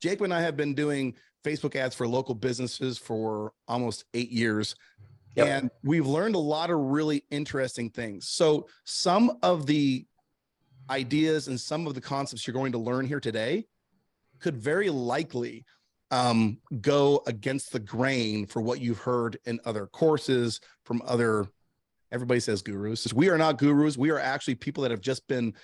Jake and I have been doing Facebook ads for local businesses for almost 8 years. Yep. And we've learned a lot of really interesting things. So some of the ideas and some of the concepts you're going to learn here today could very likely go against the grain for what you've heard in other courses from other, everybody says gurus. We are not gurus. We are actually people that have just been,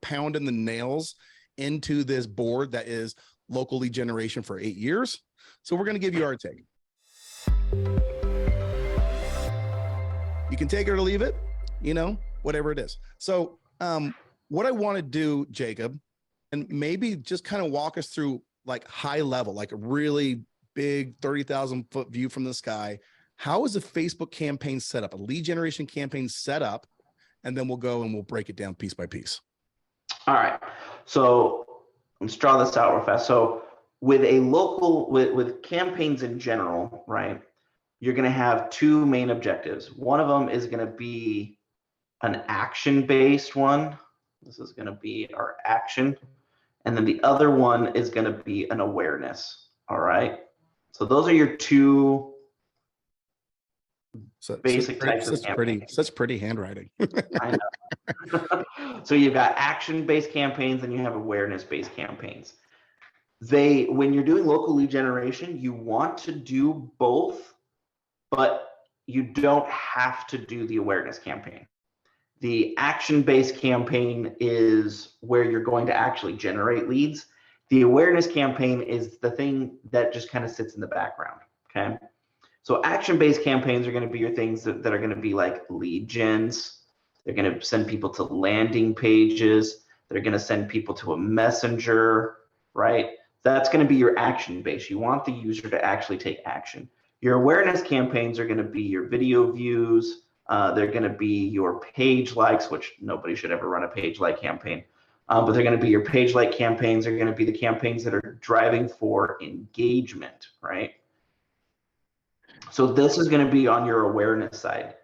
pounding the nails into this board that is local lead generation for 8 years. So we're going to give you our take. You can take it or leave it, whatever it is. So what I want to do, Jacob, and maybe just kind of walk us through like high level, like a really big 30,000 foot view from the sky. How is a Facebook campaign set up, a lead generation campaign set up? And then we'll go and we'll break it down piece by piece. All right. So let's draw this out real fast. So with a local, with campaigns in general, right, you're going to have two main objectives. One of them is going to be an action-based one. This is going to be our action. And then the other one is going to be an awareness. All right. So those are your two basic types of campaigns. Such pretty handwriting. I know. So you've got action-based campaigns and you have awareness-based campaigns. When you're doing local lead generation, you want to do both, but you don't have to do the awareness campaign. The action-based campaign is where you're going to actually generate leads. The awareness campaign is the thing that just kind of sits in the background, okay? So action-based campaigns are going to be your things that are going to be like lead gens. They're going to send people to landing pages. They're going to send people to a messenger, right? That's going to be your action-based. You want the user to actually take action. Your awareness campaigns are going to be your video views. They're going to be your page likes, which nobody should ever run a page like campaign. But they're going to be your page like campaigns. They're going to be the campaigns that are driving for engagement, right? So this is going to be on your awareness side.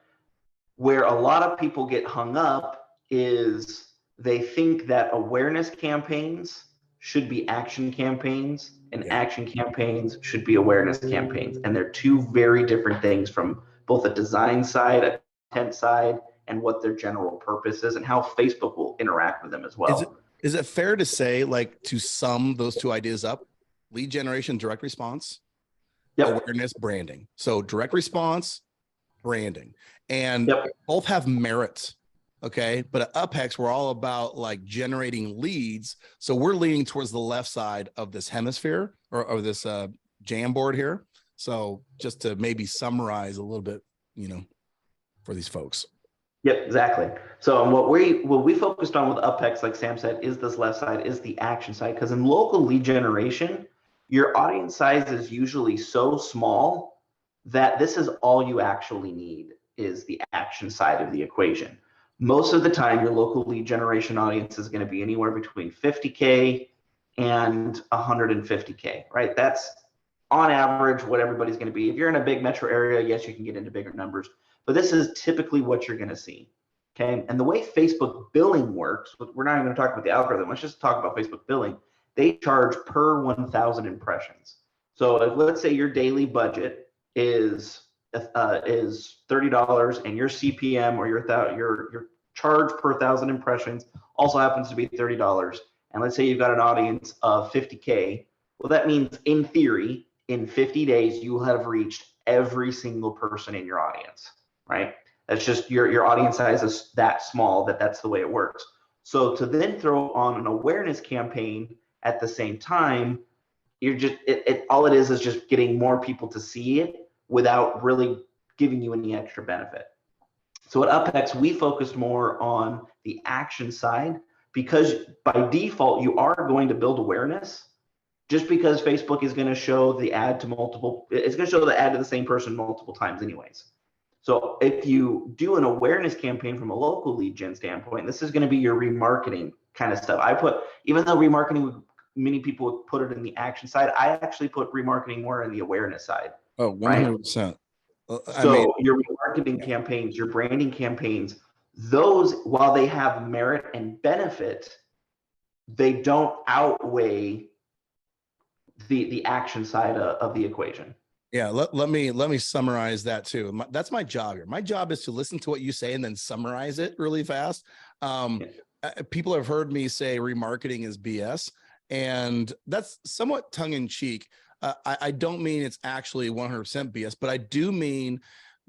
Where a lot of people get hung up is they think that awareness campaigns should be action campaigns and action campaigns should be awareness campaigns. And they're two very different things from both a design side, a content side, and what their general purpose is and how Facebook will interact with them as well. Is it fair to say, like, to sum those two ideas up, lead generation, direct response, awareness, branding? So direct response, branding, and both have merits. Okay. But at UpHex, we're all about like generating leads. So we're leaning towards the left side of this hemisphere or this Jamboard here. So just to maybe summarize a little bit, for these folks. Yep, exactly. So what we focused on with UpHex, like Sam said, is this left side, is the action side. Because in local lead generation, your audience size is usually so small that this is all you actually need is the action side of the equation. Most of the time, your local lead generation audience is going to be anywhere between 50K and 150K, right? That's on average what everybody's going to be. If you're in a big metro area, yes, you can get into bigger numbers, but this is typically what you're going to see, okay? And the way Facebook billing works, we're not even going to talk about the algorithm. Let's just talk about Facebook billing. They charge per 1,000 impressions. So if, let's say your daily budget is $30 and your CPM or your charge per 1,000 impressions also happens to be $30, and let's say you've got an audience of 50K, well, that means in theory, in 50 days, you will have reached every single person in your audience, right? That's just your audience size is that small that's the way it works. So to then throw on an awareness campaign at the same time, you're just all it is just getting more people to see it without really giving you any extra benefit. So at UpHex, we focused more on the action side because by default, you are going to build awareness just because Facebook is going to show the ad to it's going to show the ad to the same person multiple times anyways. So if you do an awareness campaign from a local lead gen standpoint, this is going to be your remarketing kind of stuff. Even though remarketing, many people would put it in the action side, I actually put remarketing more in the awareness side. Oh, 100%. Right? So your remarketing campaigns, your branding campaigns, those, while they have merit and benefit, they don't outweigh the action side of the equation. Yeah, let me summarize that too. That's my job here. My job is to listen to what you say and then summarize it really fast. People have heard me say remarketing is BS, and that's somewhat tongue in cheek. I don't mean it's actually 100% BS, but I do mean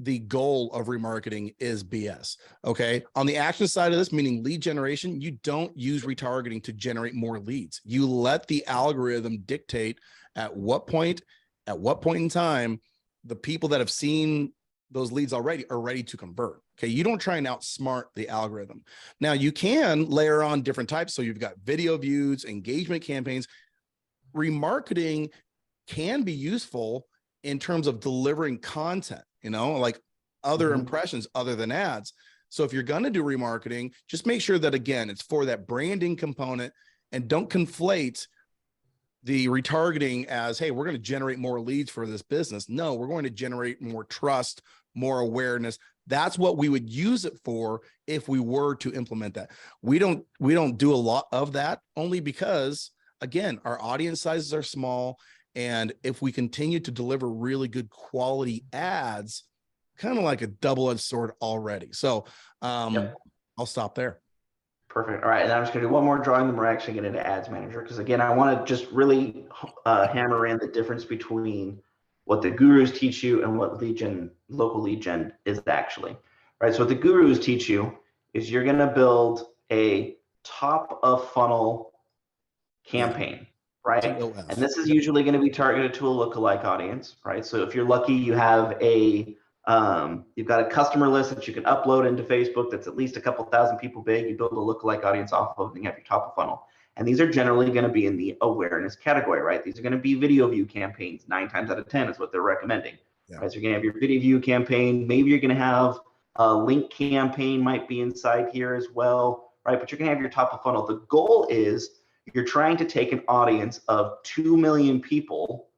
the goal of remarketing is BS. Okay. On the action side of this, meaning lead generation, you don't use retargeting to generate more leads. You let the algorithm dictate at what point in time, the people that have seen those leads already are ready to convert. Okay. You don't try and outsmart the algorithm. Now you can layer on different types. So you've got video views, engagement campaigns. Remarketing can be useful in terms of delivering content, like other impressions other than ads. So if you're going to do remarketing, just make sure that, again, it's for that branding component, and don't conflate the retargeting as, hey, we're going to generate more leads for this business. No, we're going to generate more trust, more awareness. That's what we would use it for if we were to implement that. We don't do a lot of that, only because, again, our audience sizes are small. And if we continue to deliver really good quality ads, kind of like a double-edged sword already. So I'll stop there. Perfect. All right. And I'm just going to do one more drawing, then we're actually going to get into Ads Manager. Because again, I want to just really hammer in the difference between what the gurus teach you and what local lead gen is actually. Right. So what the gurus teach you is you're going to build a top of funnel campaign. Right. And this is usually going to be targeted to a lookalike audience. Right. So if you're lucky, you have you've got a customer list that you can upload into Facebook that's at least a couple thousand people big. You build a lookalike audience off of, and you have your top of funnel. And these are generally going to be in the awareness category, right? These are going to be video view campaigns. 9 times out of 10 is what they're recommending. Yeah. Right? So you're going to have your video view campaign. Maybe you're going to have a link campaign might be inside here as well, right? But you're going to have your top of funnel. The goal is you're trying to take an audience of 2 million people,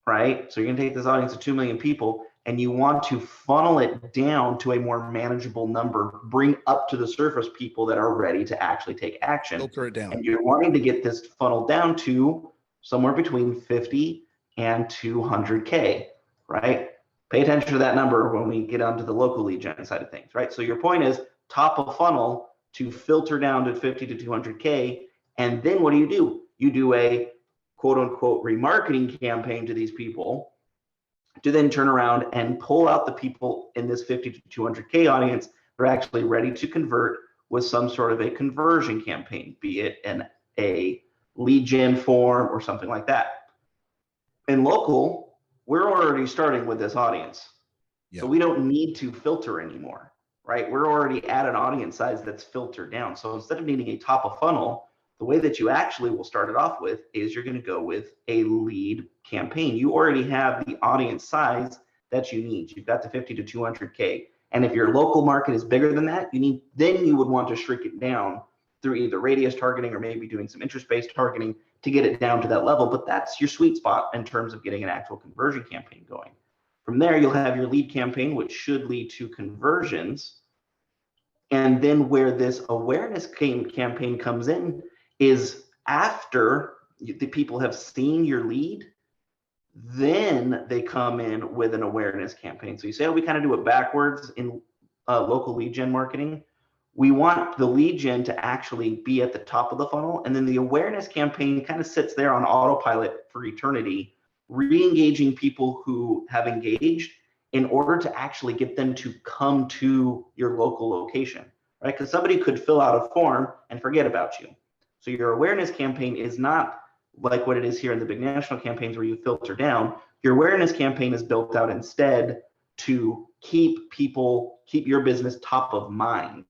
right? So you're going to take this audience of 2 million people, and you want to funnel it down to a more manageable number, bring up to the surface people that are ready to actually take action. Filter it down. And you're wanting to get this funnel down to somewhere between 50 and 200K, right? Pay attention to that number when we get onto the local lead gen side of things, right? So your point is top of funnel to filter down to 50 to 200K. And then what do? You do a quote unquote remarketing campaign to these people to then turn around and pull out the people in this 50 to 200K audience that are actually ready to convert with some sort of a conversion campaign, be it a lead gen form or something like that. In local, we're already starting with this audience. So we don't need to filter anymore, right? We're already at an audience size that's filtered down. So instead of needing a top of funnel, the way that you actually will start it off with is you're going to go with a lead campaign. You already have the audience size that you need. You've got the 50 to 200K. And if your local market is bigger than that, then you would want to shrink it down through either radius targeting or maybe doing some interest-based targeting to get it down to that level. But that's your sweet spot in terms of getting an actual conversion campaign going. From there, you'll have your lead campaign, which should lead to conversions. And then where this awareness campaign comes in is after the people have seen your lead, then they come in with an awareness campaign. So you say, we kind of do it backwards in local lead gen marketing. We want the lead gen to actually be at the top of the funnel, and then the awareness campaign kind of sits there on autopilot for eternity, re-engaging people who have engaged in order to actually get them to come to your local location, right? Because somebody could fill out a form and forget about you. So your awareness campaign is not like what it is here in the big national campaigns where you filter down. Your awareness campaign is built out instead to keep your business top of mind.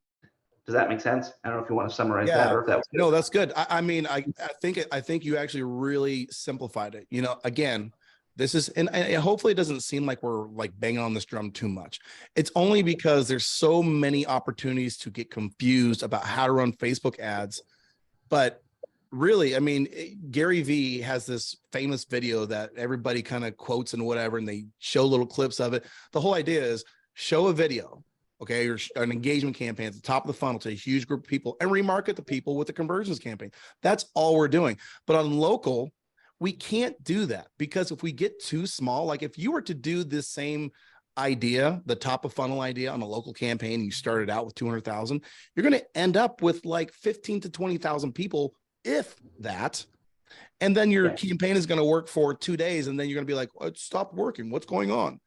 Does that make sense? I don't know if you want to summarize that or if that was good. No, that's good. I think you actually really simplified it. Again, this is, and hopefully it doesn't seem like we're like banging on this drum too much. It's only because there's so many opportunities to get confused about how to run Facebook ads. But really, I mean, Gary Vee has this famous video that everybody kind of quotes and whatever, and they show little clips of it. The whole idea is show a video, okay, or an engagement campaign at the top of the funnel to a huge group of people and remarket the people with the conversions campaign. That's all we're doing. But on local, We can't do that, because if we get too small, like if you were to do this same idea, the top of funnel idea on a local campaign, and you started out with 200,000, you're going to end up with like 15 to 20,000 people, if that. And then your campaign is going to work for 2 days. And then you're going to be like, oh, it stopped working. What's going on?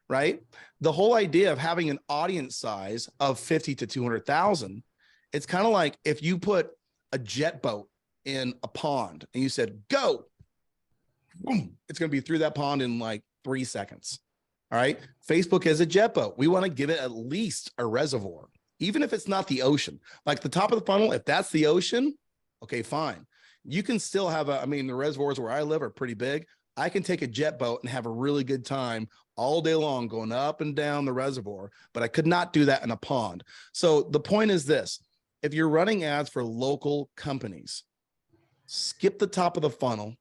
Right? The whole idea of having an audience size of 50 to 200,000, it's kind of like if you put a jet boat in a pond and you said, go, boom, it's going to be through that pond in like 3 seconds. All right. Facebook is a jet boat. We want to give it at least a reservoir, even if it's not the ocean. Like the top of the funnel, if that's the ocean, okay, fine. You can still have I mean, the reservoirs where I live are pretty big. I can take a jet boat and have a really good time all day long going up and down the reservoir, but I could not do that in a pond. So the point is this: if you're running ads for local companies, skip the top of the funnel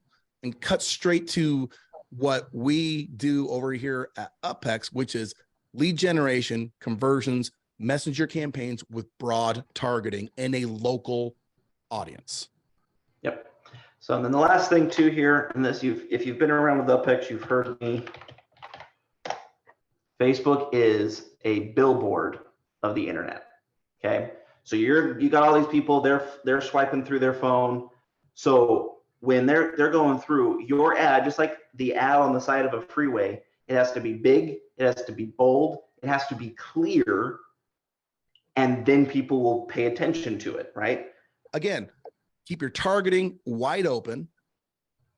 and cut straight to what we do over here at UpHex, which is lead generation, conversions, messenger campaigns with broad targeting in a local audience. Yep. So and then the last thing too here, and this, if you've been around with UpHex, you've heard me. Facebook is a billboard of the internet. Okay. So you got all these people, they're swiping through their phone. So when they're going through your ad, just like the ad on the side of a freeway, it has to be big, it has to be bold, it has to be clear, and then people will pay attention to it, right? Again, keep your targeting wide open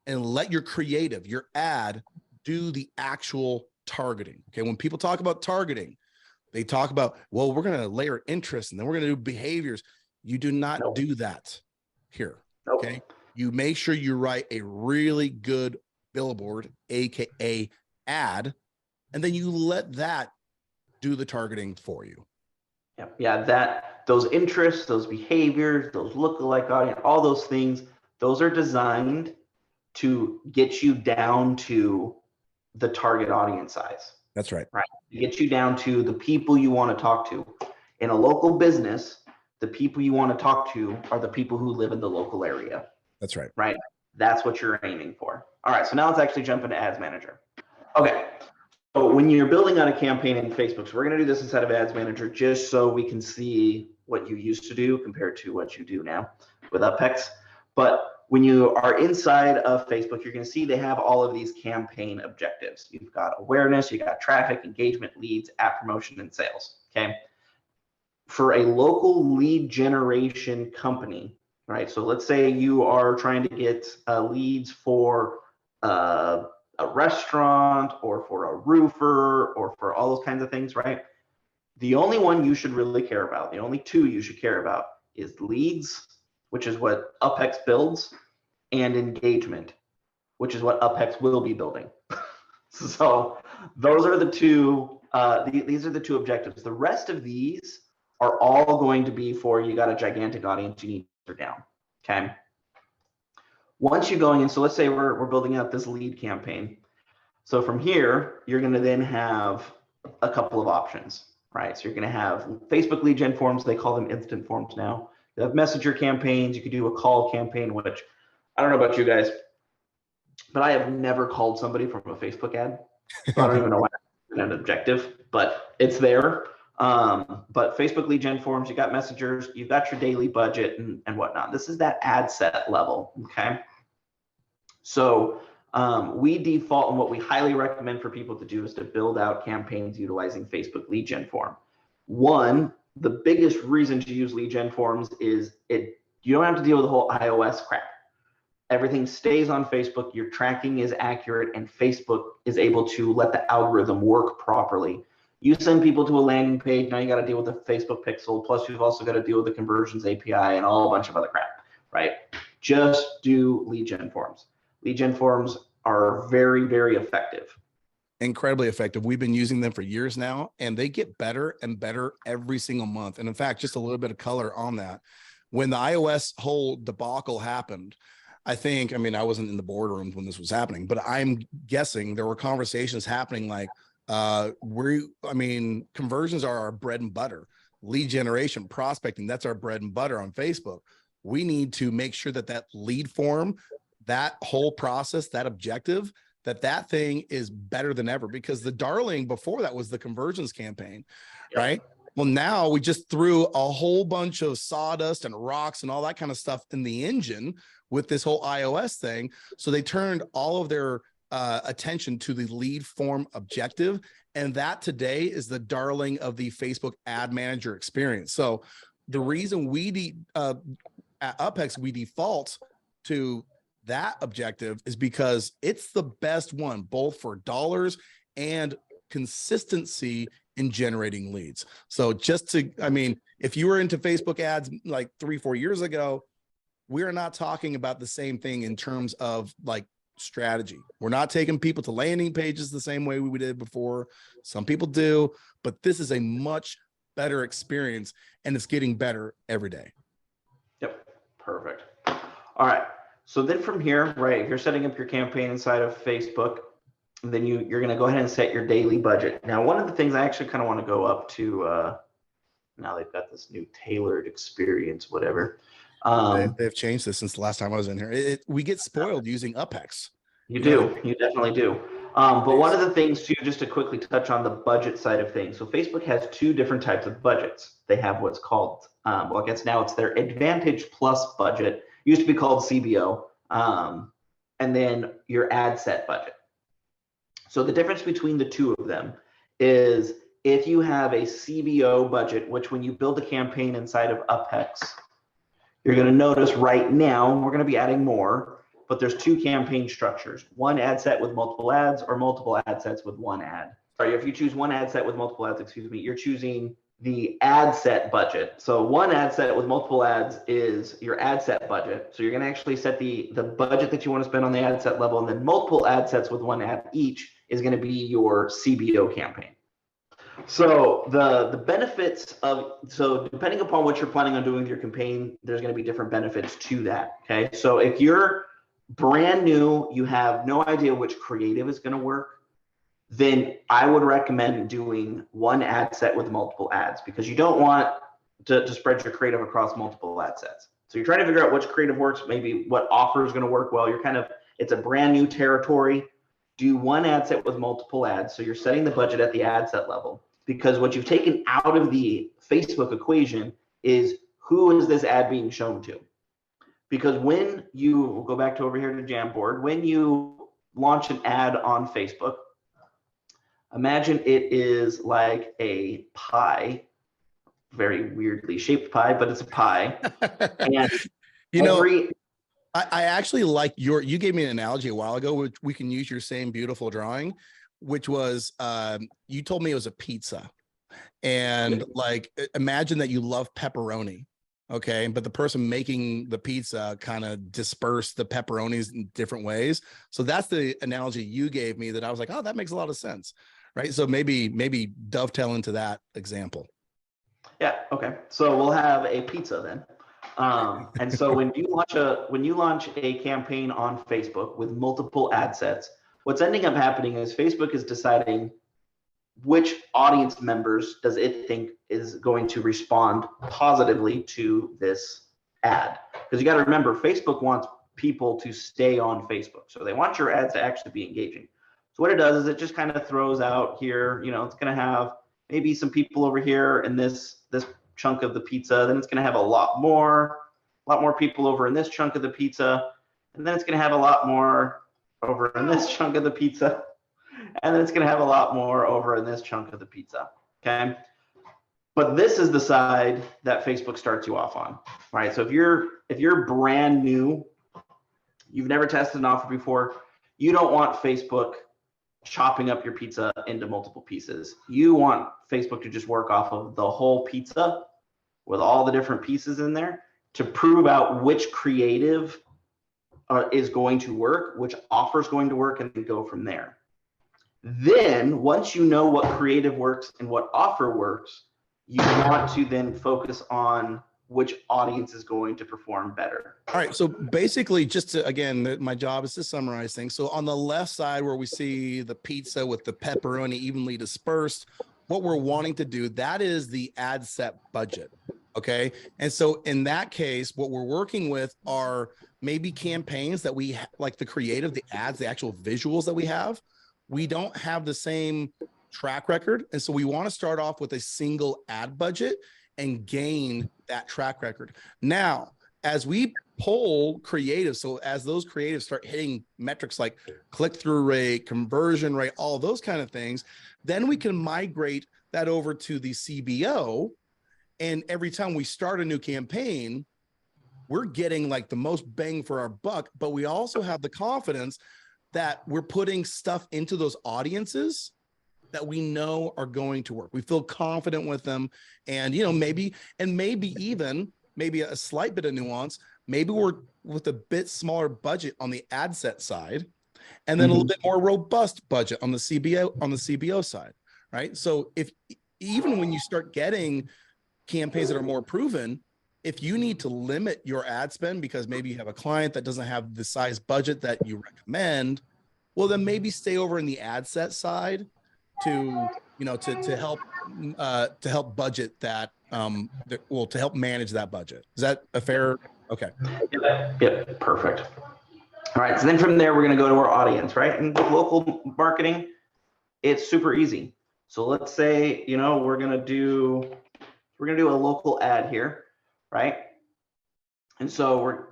and let your creative, your ad, do the actual targeting. Okay. When people talk about targeting, they talk about, well, we're going to layer interest and then we're going to do behaviors. You do not do that here. Okay. You make sure you write a really good billboard, AKA ad, and then you let that do the targeting for you. Yeah, those interests, those behaviors, those lookalike audience, all those things, those are designed to get you down to the target audience size. That's right. Right. To get you down to the people you want to talk to. In a local business, the people you want to talk to are the people who live in the local area. That's right. Right. That's what you're aiming for. All right. So now let's actually jump into Ads Manager. Okay. So when you're building out a campaign in Facebook, so we're going to do this inside of Ads Manager just so we can see what you used to do compared to what you do now with UpHex. But when you are inside of Facebook, you're going to see they have all of these campaign objectives. You've got awareness, you got traffic, engagement, leads, app promotion, and sales. Okay. For a local lead generation company, right? So let's say you are trying to get leads for a restaurant or for a roofer or for all those kinds of things, right? The only one you should really care about, the only two you should care about is leads, which is what UpHex builds, and engagement, which is what UpHex will be building. So those are the two, these are the two objectives. The rest of these are all going to be for, you got a gigantic audience, you need to down, okay? Once you're going in, so let's say we're building out this lead campaign. So from here, you're gonna then have a couple of options, right? So you're gonna have Facebook lead gen forms, they call them instant forms now. You have messenger campaigns, you could do a call campaign, which I don't know about you guys, but I have never called somebody from a Facebook ad. So I don't even know why it's an objective, but it's there. But Facebook lead gen forms, you got messengers, you've got your daily budget and whatnot. This is that ad set level, okay? So we default, and what we highly recommend for people to do is to build out campaigns utilizing Facebook lead gen form. One, the biggest reason to use lead gen forms is you don't have to deal with the whole iOS crap. Everything stays on Facebook, your tracking is accurate, and Facebook is able to let the algorithm work properly. You send people to a landing page, now you got to deal with the Facebook pixel, plus you've also got to deal with the conversions API and all a bunch of other crap, right? Just do lead gen forms. Lead gen forms are very, very effective. Incredibly effective. We've been using them for years now, and they get better and better every single month. And in fact, just a little bit of color on that. When the iOS whole debacle happened, I mean, I wasn't in the boardrooms when this was happening, but I'm guessing there were conversations happening like, conversions are our bread and butter. Lead generation, prospecting, that's our bread and butter on Facebook. We need to make sure that lead form that whole process, that objective, that thing is better than ever, because the darling before that was the conversions campaign, right? Well, now we just threw a whole bunch of sawdust and rocks and all that kind of stuff in the engine with this whole iOS thing. So they turned all of their attention to the lead form objective. And that today is the darling of the Facebook ad manager experience. So the reason we at UpHex, we default to that objective is because it's the best one, both for dollars and consistency in generating leads. So just to, I mean, if you were into Facebook ads like 3-4 years ago, we're not talking about the same thing in terms of like strategy. We're not taking people to landing pages the same way we did before. Some people do, but this is a much better experience, and it's getting better every day. Yep, perfect. All right. So then from here, right, if you're setting up your campaign inside of Facebook, then you're going to go ahead and set your daily budget. Now, one of the things I actually kind of want to go up to, now they've got this new tailored experience, whatever. They've changed this since the last time I was in here. We get spoiled using UpHex. You do. You definitely do. But one of the things too, just to quickly touch on the budget side of things. So Facebook has two different types of budgets. They have what's called, well, I guess now it's their Advantage Plus budget. Used to be called CBO. And then your ad set budget. So the difference between the two of them is if you have a CBO budget, which when you build a campaign inside of UpHex, you're going to notice right now, we're going to be adding more, but there's two campaign structures, one ad set with multiple ads or multiple ad sets with one ad. Sorry, if you choose one ad set with multiple ads, excuse me, you're choosing the ad set budget. So one ad set with multiple ads is your ad set budget. So you're going to actually set the budget that you want to spend on the ad set level, and then multiple ad sets with one ad each is going to be your CBO campaign. So the benefits of, so depending upon what you're planning on doing with your campaign, there's going to be different benefits to that. Okay. So if you're brand new, you have no idea which creative is going to work, then I would recommend doing one ad set with multiple ads, because you don't want to spread your creative across multiple ad sets. So you're trying to figure out which creative works, maybe what offer is going to work well. You're kind of, it's a brand new territory. Do one ad set with multiple ads. So you're setting the budget at the ad set level, because what you've taken out of the Facebook equation is who is this ad being shown to? Because when you, we'll go back to over here to Jamboard, when you launch an ad on Facebook, imagine it is like a pie, very weirdly shaped pie, but it's a pie. And you know, I actually like you gave me an analogy a while ago, which we can use your same beautiful drawing, which was, you told me it was a pizza. And like, imagine that you love pepperoni. Okay. But the person making the pizza kind of dispersed the pepperonis in different ways. So that's the analogy you gave me that I was like, oh, that makes a lot of sense. Right. So maybe dovetail into that example. Yeah. Okay. So we'll have a pizza then. And so when you launch a campaign on Facebook with multiple ad sets, what's ending up happening is Facebook is deciding which audience members does it think is going to respond positively to this ad. Because you got to remember, Facebook wants people to stay on Facebook. So they want your ads to actually be engaging. So what it does is it just kind of throws out here, you know, it's going to have maybe some people over here in this chunk of the pizza. Then it's going to have a lot more people over in this chunk of the pizza. And then it's going to have a lot more over in this chunk of the pizza. And then it's going to have a lot more over in this chunk of the pizza. Okay. But this is the side that Facebook starts you off on, right? So if you're brand new, you've never tested an offer before, you don't want Facebook chopping up your pizza into multiple pieces. You want Facebook to just work off of the whole pizza with all the different pieces in there to prove out which creative is going to work, which offer is going to work, and then go from there. Then once you know what creative works and what offer works, you want to then focus on which audience is going to perform better. All right. So basically, just to, again, my job is to summarize things. So on the left side where we see the pizza with the pepperoni evenly dispersed, what we're wanting to do, that is the ad set budget. Okay. And so in that case, what we're working with are maybe campaigns that we like the creative, the ads, the actual visuals that we have, we don't have the same track record. And so we want to start off with a single ad budget and gain that track record. Now, as we pull creative, so as those creatives start hitting metrics like click-through rate, conversion rate, all those kind of things, then we can migrate that over to the CBO. And every time we start a new campaign, we're getting like the most bang for our buck, but we also have the confidence that we're putting stuff into those audiences that we know are going to work. We feel confident with them. And, you know, maybe even a slight bit of nuance, maybe we're with a bit smaller budget on the ad set side, and then a little bit more robust budget on the CBO side, right? So if even when you start getting campaigns that are more proven, if you need to limit your ad spend because maybe you have a client that doesn't have the size budget that you recommend, well, then maybe stay over in the ad set side to, you know, to help budget that, to help manage that budget. Is that a fair? Okay. Yep. Perfect. All right. So then from there, we're going to go to our audience, right? And with local marketing, it's super easy. So let's say, you know, we're going to do a local ad here, right? And so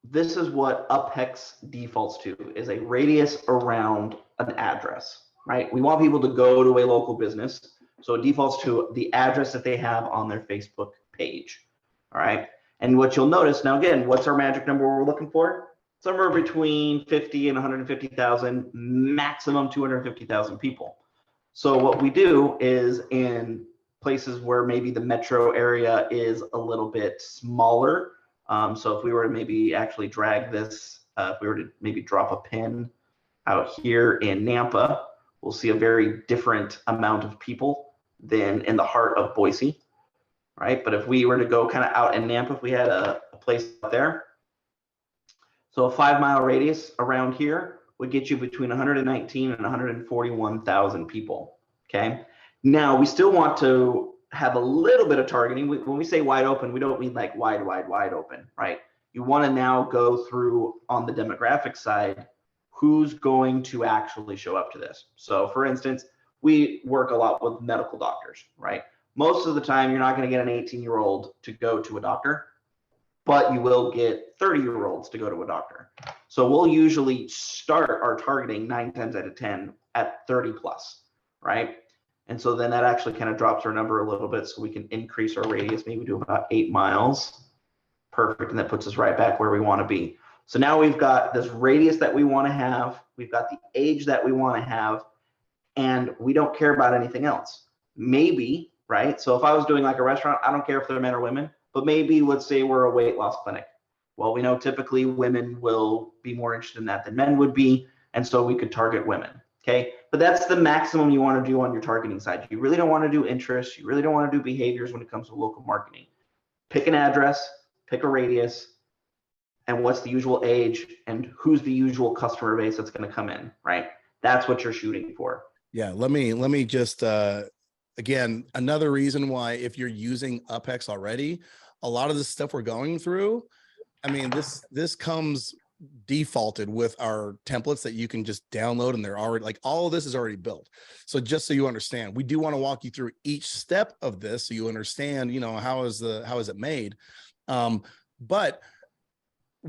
this is what UpHex defaults to, is a radius around an address, right? We want people to go to a local business. So it defaults to the address that they have on their Facebook page. All right. And what you'll notice now, again, what's our magic number we're looking for? Somewhere between 50 and 150,000, maximum 250,000 people. So what we do is in places where maybe the metro area is a little bit smaller. So if we were to maybe actually drag this, if we were to maybe drop a pin out here in Nampa, we'll see a very different amount of people than in the heart of Boise, right? But if we were to go kind of out in Nampa, if we had a place out there, so a 5-mile radius around here would get you between 119 and 141,000 people, okay? Now, we still want to have a little bit of targeting. When we say wide open, we don't mean like wide open, right? You want to now go through on the demographic side, who's going to actually show up to this. So for instance, we work a lot with medical doctors, right? Most of the time, you're not going to get an 18-year-old to go to a doctor, but you will get 30-year-olds to go to a doctor. So we'll usually start our targeting 9 times out of 10 at 30 plus, right? And so then that actually kind of drops our number a little bit, so we can increase our radius, maybe do about 8 miles. Perfect, and that puts us right back where we want to be. So now we've got this radius that we want to have, we've got the age that we want to have, and we don't care about anything else. Maybe, right? So if I was doing like a restaurant, I don't care if they're men or women, but maybe let's say we're a weight loss clinic. Well, we know typically women will be more interested in that than men would be, and so we could target women, okay? But that's the maximum you want to do on your targeting side. You really don't want to do interests, you really don't want to do behaviors when it comes to local marketing. Pick an address, pick a radius, and what's the usual age, and who's the usual customer base that's going to come in, right? That's what you're shooting for. Yeah, let me just again, another reason why, if you're using UpHex already, a lot of the stuff we're going through, I mean, this comes defaulted with our templates that you can just download, and they're already like, all of this is already built. So just so you understand, we do want to walk you through each step of this so you understand, you know, how is it made. But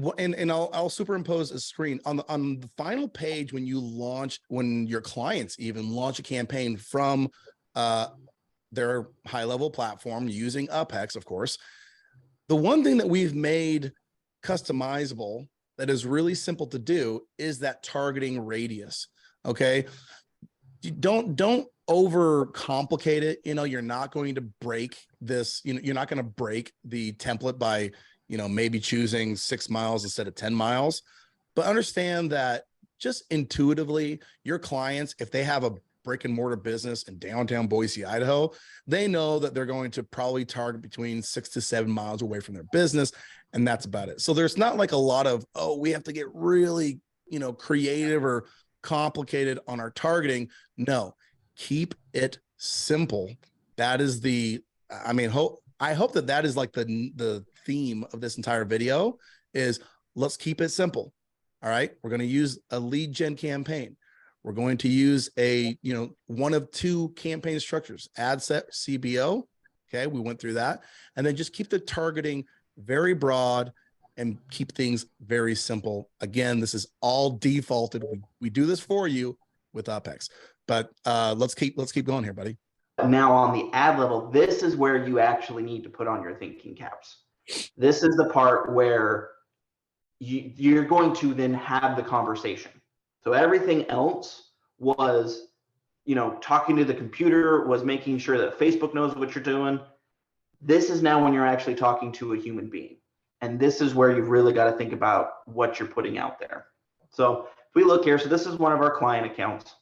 I'll superimpose a screen on the final page when your clients even launch a campaign from their high-level platform using UpHex, of course. The one thing that we've made customizable that is really simple to do is that targeting radius. Okay, don't overcomplicate it. You know, you're not going to break this. You know, you're not going to break the template by, you know, maybe choosing 6 miles instead of 10 miles, but understand that just intuitively, your clients, if they have a brick and mortar business in downtown Boise, Idaho, they know that they're going to probably target between 6 to 7 miles away from their business. And that's about it. So there's not like a lot of, oh, we have to get really, you know, creative or complicated on our targeting. No, keep it simple. That is I hope that is like the theme of this entire video is let's keep it simple. All right. We're going to use a lead gen campaign. We're going to use a, one of two campaign structures, ad set, CBO. Okay. We went through that, and then just keep the targeting very broad and keep things very simple. Again, this is all defaulted. We do this for you with UpHex, but let's keep going here, buddy. Now on the ad level, this is where you actually need to put on your thinking caps. This is the part where you're going to then have the conversation. So everything else was, talking to the computer, was making sure that Facebook knows what you're doing. This is now when you're actually talking to a human being. And this is where you've really got to think about what you're putting out there. So if we look here, so this is one of our client accounts.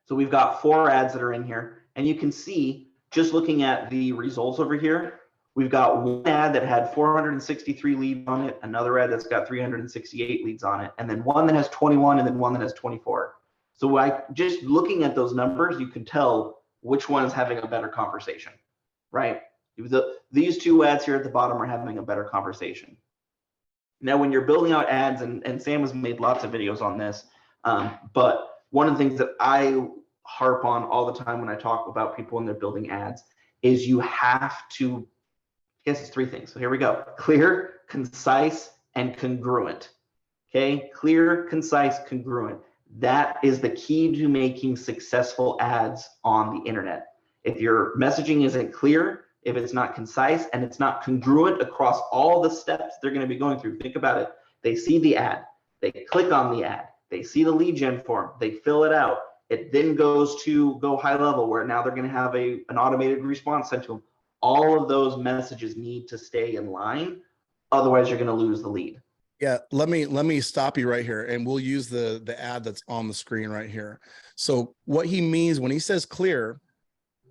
So we've got 4 ads that are in here, and you can see, just looking at the results over here, we've got one ad that had 463 leads on it, another ad that's got 368 leads on it, and then one that has 21, and then one that has 24. So just looking at those numbers, you can tell which one is having a better conversation, right? These 2 ads here at the bottom are having a better conversation. Now, when you're building out ads, and Sam has made lots of videos on this, but one of the things that I harp on all the time when I talk about people when they're building ads is you have to, I guess it's 3 things. So here we go. Clear, concise, and congruent. Okay, clear, concise, congruent. That is the key to making successful ads on the internet. If your messaging isn't clear, if it's not concise, and it's not congruent across all the steps they're going to be going through, think about it. They see the ad, they click on the ad, they see the lead gen form, they fill it out. It then goes to go high level, where now they're going to have an automated response sent to them. All of those messages need to stay in line. Otherwise, you're going to lose the lead. Yeah, let me stop you right here, and we'll use the ad that's on the screen right here. So what he means when he says clear,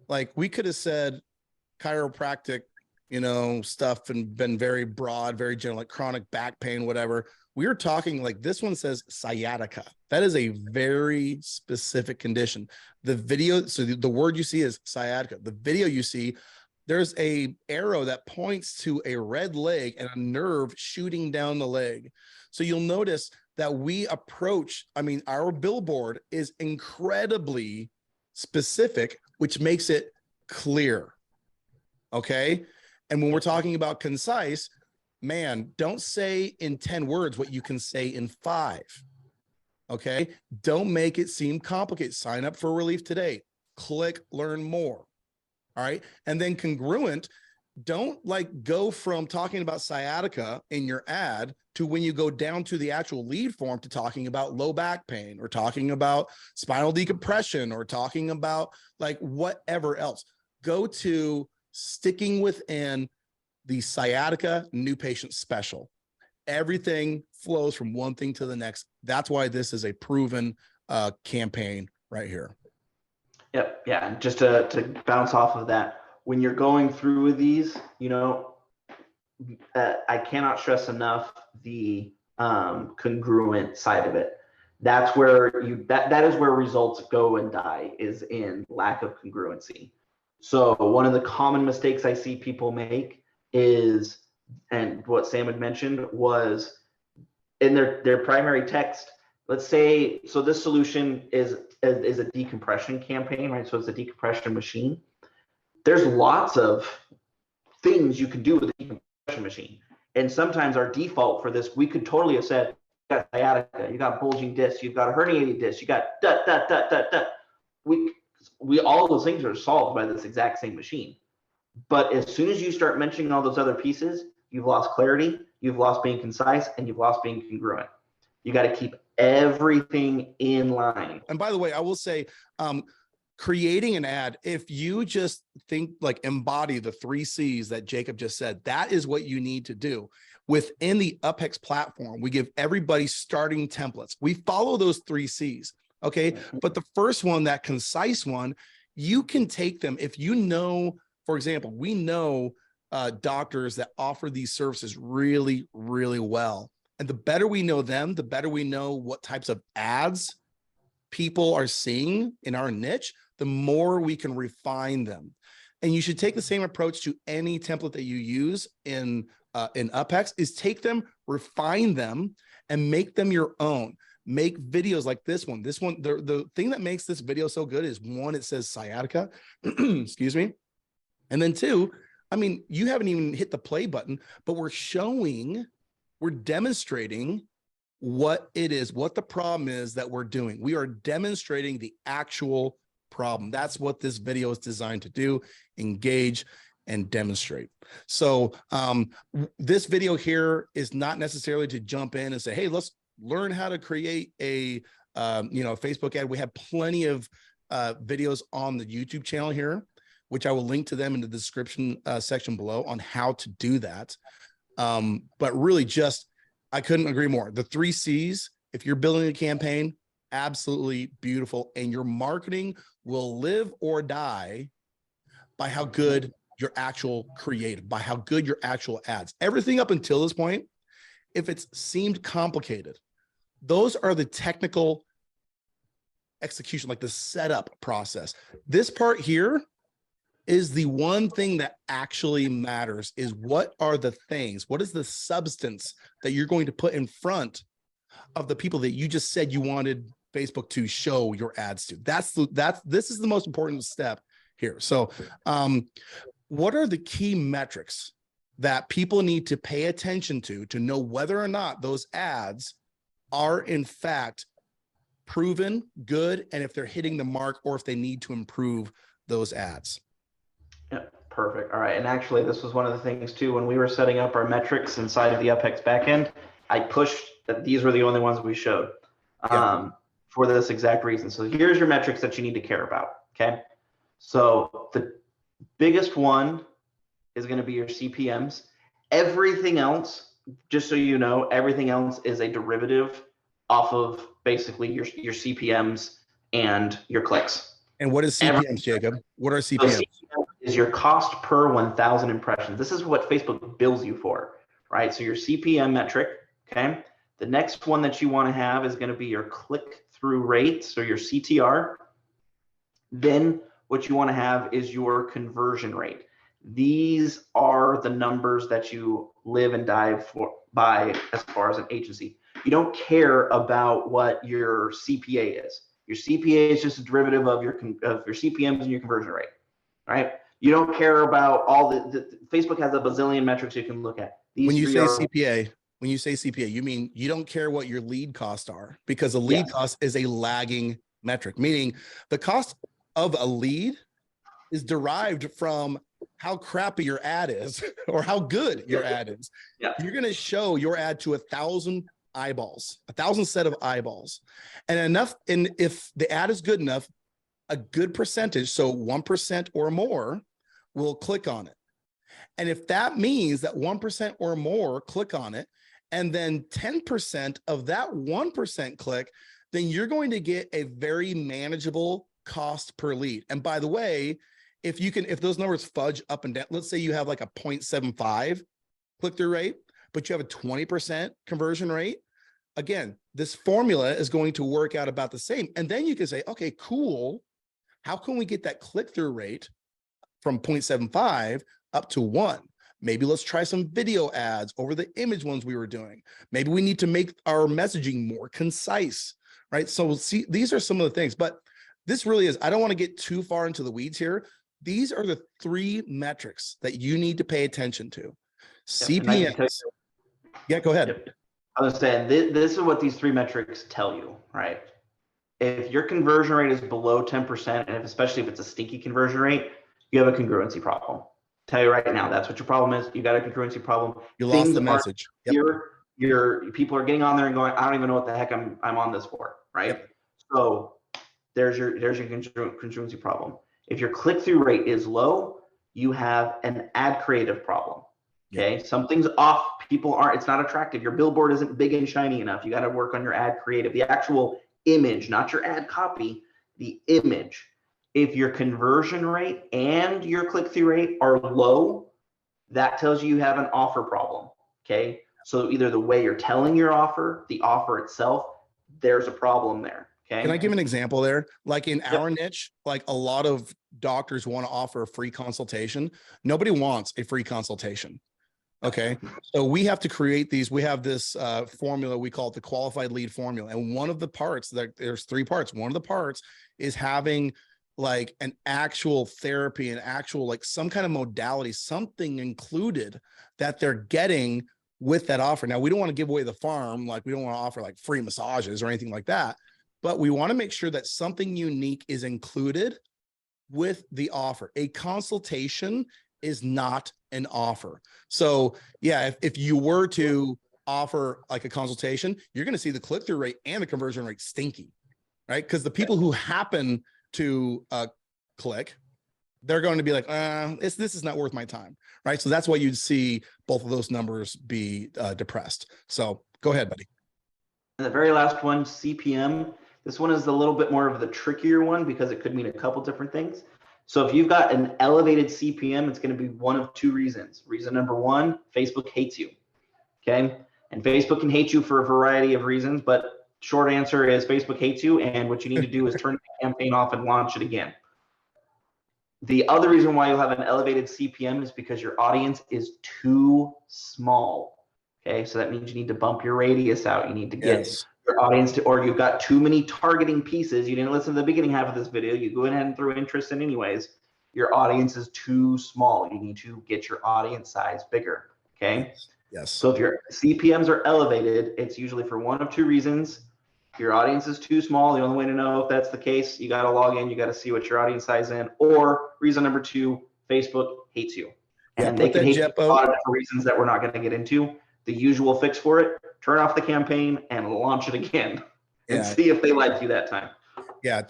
like we could have said chiropractic, stuff, and been very broad, very general, like chronic back pain, whatever. We are talking like this one says sciatica. That is a very specific condition. The video, so the word you see is sciatica. The video you see, there's a arrow that points to a red leg and a nerve shooting down the leg. So you'll notice that we approach, our billboard is incredibly specific, which makes it clear. Okay. And when we're talking about concise, man, don't say in 10 words what you can say in 5. Okay. Don't make it seem complicated. Sign up for relief today. Click learn more. All right. And then congruent, don't go from talking about sciatica in your ad to when you go down to the actual lead form to talking about low back pain, or talking about spinal decompression, or talking about whatever else. Go to sticking within the sciatica new patient special. Everything flows from one thing to the next. That's why this is a proven campaign right here. Yep. Yeah. And just to bounce off of that, when you're going through with these, I cannot stress enough the congruent side of it. That's where that is where results go and die, is in lack of congruency. So one of the common mistakes I see people make is, and what Sam had mentioned, was in their primary text. Let's say, so this solution is a decompression campaign, right? So it's a decompression machine. There's lots of things you can do with a decompression machine. And sometimes our default for this, we could totally have said, you got sciatica, you got bulging discs, you've got a herniated disc, you got we all those things are solved by this exact same machine. But as soon as you start mentioning all those other pieces, you've lost clarity, you've lost being concise, and you've lost being congruent. You got to keep everything in line. And by the way, I will say, creating an ad, if you just think embody the 3 C's that Jacob just said, that is what you need to do. Within the UpHex platform, we give everybody starting templates. We follow those 3 C's. Okay. But the first one, that concise one, you can take them. If for example, we know doctors that offer these services really, really well. And the better we know them, the better we know what types of ads people are seeing in our niche, the more we can refine them. And you should take the same approach to any template that you use in in UpHex is take them, refine them, and make them your own. Make videos like this one. This one, the thing that makes this video so good is one, it says sciatica, excuse me. And then two, I mean, you haven't even hit the play button, but we're demonstrating what it is, what the problem is that we're doing. We are demonstrating the actual problem. That's what this video is designed to do, engage and demonstrate. So this video here is not necessarily to jump in and say, hey, let's learn how to create a Facebook ad. We have plenty of videos on the YouTube channel here, which I will link to them in the description section below on how to do that. But really I couldn't agree more. The 3 C's, if you're building a campaign, absolutely beautiful. And your marketing will live or die by how good your actual creative, by how good your actual ads. Everything up until this point, if it's seemed complicated, those are the technical execution, like the setup process. This part here is the one thing that actually matters, is what are the things, what is the substance that you're going to put in front of the people that you just said you wanted Facebook to show your ads to. This is the most important step here. So what are the key metrics that people need to pay attention to know whether or not those ads are in fact proven good, and if they're hitting the mark, or if they need to improve those ads? Yeah, perfect. All right. And actually, this was one of the things too, when we were setting up our metrics inside of the UpHex backend, I pushed that these were the only ones we showed for this exact reason. So here's your metrics that you need to care about. Okay. So the biggest one is going to be your CPMs. Everything else, just so you know, everything else is a derivative off of basically your CPMs and your clicks. And what is CPMs, Jacob? What are CPMs? So CPM is your cost per 1,000 impressions. This is what Facebook bills you for, right? So your CPM metric, okay? The next one that you want to have is going to be your click-through rate, so your CTR. Then what you want to have is your conversion rate. These are the numbers that you live and die by as far as an agency. You don't care about what your CPA is. Your CPA is just a derivative of your CPMs and your conversion rate, right? You don't care about all the Facebook has a bazillion metrics you can look at. When you say CPA, you mean you don't care what your lead costs are, because a lead cost is a lagging metric, meaning the cost of a lead is derived from how crappy your ad is or how good your ad is. Yeah. You're going to show your ad to 1,000 eyeballs, 1,000 set of eyeballs, and if the ad is good enough, a good percentage, so 1% or more, will click on it. And if that means that 1% or more click on it, and then 10% of that 1% click, then you're going to get a very manageable cost per lead. And by the way, if those numbers fudge up and down, let's say you have like a 0.75 click-through rate, but you have a 20% conversion rate, again, this formula is going to work out about the same. And then you can say, okay, cool. How can we get that click-through rate from 0.75 up to 1? Maybe let's try some video ads over the image ones we were doing. Maybe we need to make our messaging more concise, right? So see, these are some of the things, but this really is, I don't want to get too far into the weeds here. These are the 3 metrics that you need to pay attention to. CPMs. Yeah, go ahead. Yep. I was saying, this is what these 3 metrics tell you, right? If your conversion rate is below 10%, and especially if it's a stinky conversion rate, you have a congruency problem. Tell you right now, that's what your problem is. You got a congruency problem. You lost the message. Your people are getting on there and going, I don't even know what the heck I'm on this for, right? Yep. So there's your congruency problem. If your click-through rate is low, you have an ad creative problem. Okay, yep. Something's off. It's not attractive. Your billboard isn't big and shiny enough. You got to work on your ad creative, the actual image, not your ad copy, the image. If your conversion rate and your click-through rate are low, that tells you have an offer problem. Okay, so either the way you're telling your offer, the offer itself, there's a problem there. Okay. Can I give an example there? Like in our niche, like a lot of doctors want to offer a free consultation. Nobody wants a free consultation. Okay. So we have to create these. We have this formula. We call it the qualified lead formula. And one of the parts, there's 3 parts. One of the parts is having like an actual therapy, an actual, like some kind of modality, something included that they're getting with that offer. Now, we don't want to give away the farm. Like we don't want to offer like free massages or anything like that, but we want to make sure that something unique is included with the offer. A consultation is not an offer. So yeah, if you were to offer like a consultation, you're going to see the click-through rate and the conversion rate stinky, right? Because the people who happen to click, they're going to be like, this is not worth my time, right? So that's why you'd see both of those numbers be depressed. So go ahead, buddy. And the very last one, CPM. This one is a little bit more of the trickier one because it could mean a couple different things. So if you've got an elevated CPM, it's going to be one of 2 reasons. Reason number 1, Facebook hates you. Okay. And Facebook can hate you for a variety of reasons, but short answer is Facebook hates you. And what you need to do is turn the campaign off and launch it again. The other reason why you'll have an elevated CPM is because your audience is too small. Okay. So that means you need to bump your radius out. You need to get your audience to, or you've got too many targeting pieces. You didn't listen to the beginning half of this video. You go ahead and throw interest in anyways. Your audience is too small. You need to get your audience size bigger. Okay. Yes. So if your CPMs are elevated, it's usually for one of 2 reasons. Your audience is too small. The only way to know if that's the case, you got to log in. You got to see what your audience size is. Or reason number 2, Facebook hates you. And they can hate you for a lot of different reasons that we're not going to get into. The usual fix for it: turn off the campaign and launch it again, and see if they like you that time. Yeah,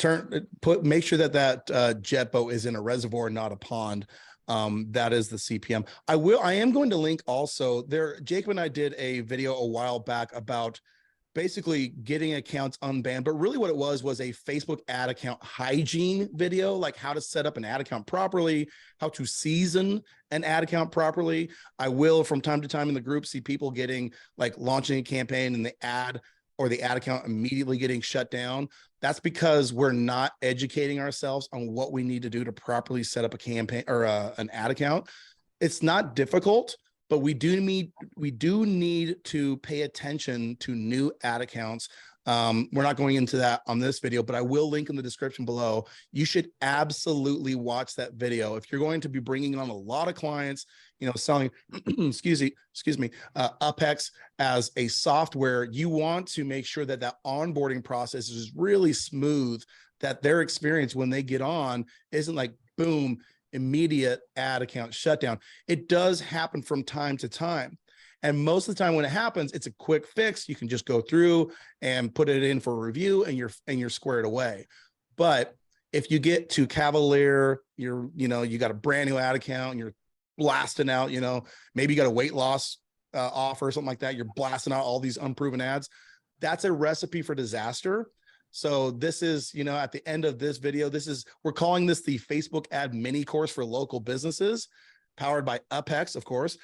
make sure that jet boat is in a reservoir, not a pond. That is the CPM. I am going to link also there. Jacob and I did a video a while back about basically getting accounts unbanned, but really what it was a Facebook ad account hygiene video, like how to set up an ad account properly, how to season an ad account properly. I will from time to time in the group see people getting like launching a campaign and the ad or the ad account immediately getting shut down. That's because we're not educating ourselves on what we need to do to properly set up a campaign or an ad account. It's not difficult, but we do need to pay attention to new ad accounts. We're not going into that on this video, but I will link in the description below. You should absolutely watch that video. If you're going to be bringing on a lot of clients, selling, excuse me, UpHex as a software, you want to make sure that that onboarding process is really smooth, that their experience when they get on isn't like, boom, immediate ad account shutdown. It does happen from time to time. And most of the time when it happens, it's a quick fix. You can just go through and put it in for review and you're squared away. But if you get too cavalier, you got a brand new ad account and you're blasting out, maybe you got a weight loss offer or something like that. You're blasting out all these unproven ads. That's a recipe for disaster. So this is, at the end of this video, we're calling this the Facebook ad mini course for local businesses, powered by UpHex, of course.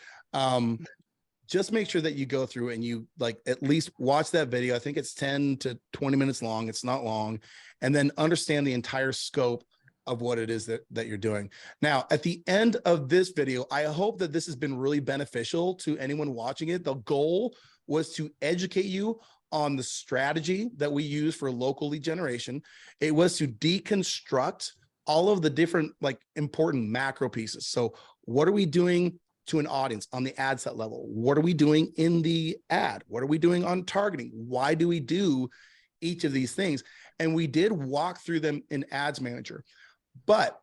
Just make sure that you go through and you at least watch that video. I think it's 10 to 20 minutes long. It's not long. And then understand the entire scope of what it is that you're doing. Now, at the end of this video, I hope that this has been really beneficial to anyone watching it. The goal was to educate you on the strategy that we use for local lead generation. It was to deconstruct all of the different important macro pieces. So what are we doing to an audience on the ad set level? What are we doing in the ad? What are we doing on targeting? Why do we do each of these things? And we did walk through them in Ads Manager. But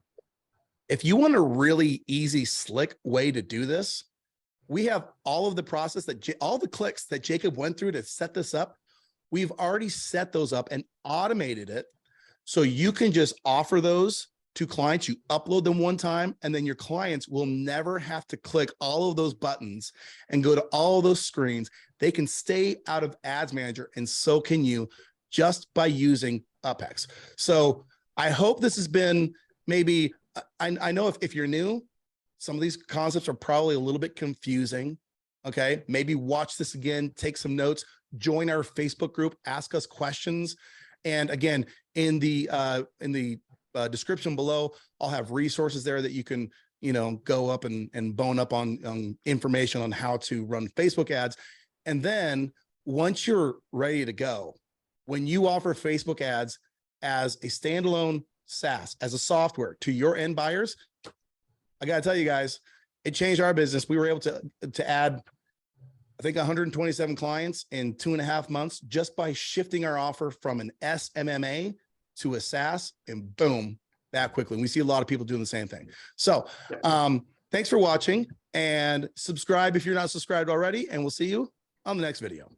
if you want a really easy, slick way to do this, we have all of the process all the clicks that Jacob went through to set this up. We've already set those up and automated it. So you can just offer those to clients. You upload them one time, and then your clients will never have to click all of those buttons and go to all of those screens. They can stay out of Ads Manager, and so can you, just by using UpHex. So I hope this has been maybe, I know if you're new, some of these concepts are probably a little bit confusing. Okay, maybe watch this again, take some notes, join our Facebook group, ask us questions. And again, in the description below, I'll have resources there that you can go up and bone up on information on how to run Facebook ads. And then once you're ready to go, when you offer Facebook ads as a standalone SaaS, as a software to your end buyers, I got to tell you guys, it changed our business. We were able to add, I think, 127 clients in 2.5 months just by shifting our offer from an SMMA to a SaaS, and boom, that quickly. And we see a lot of people doing the same thing. So thanks for watching, and subscribe if you're not subscribed already, and we'll see you on the next video.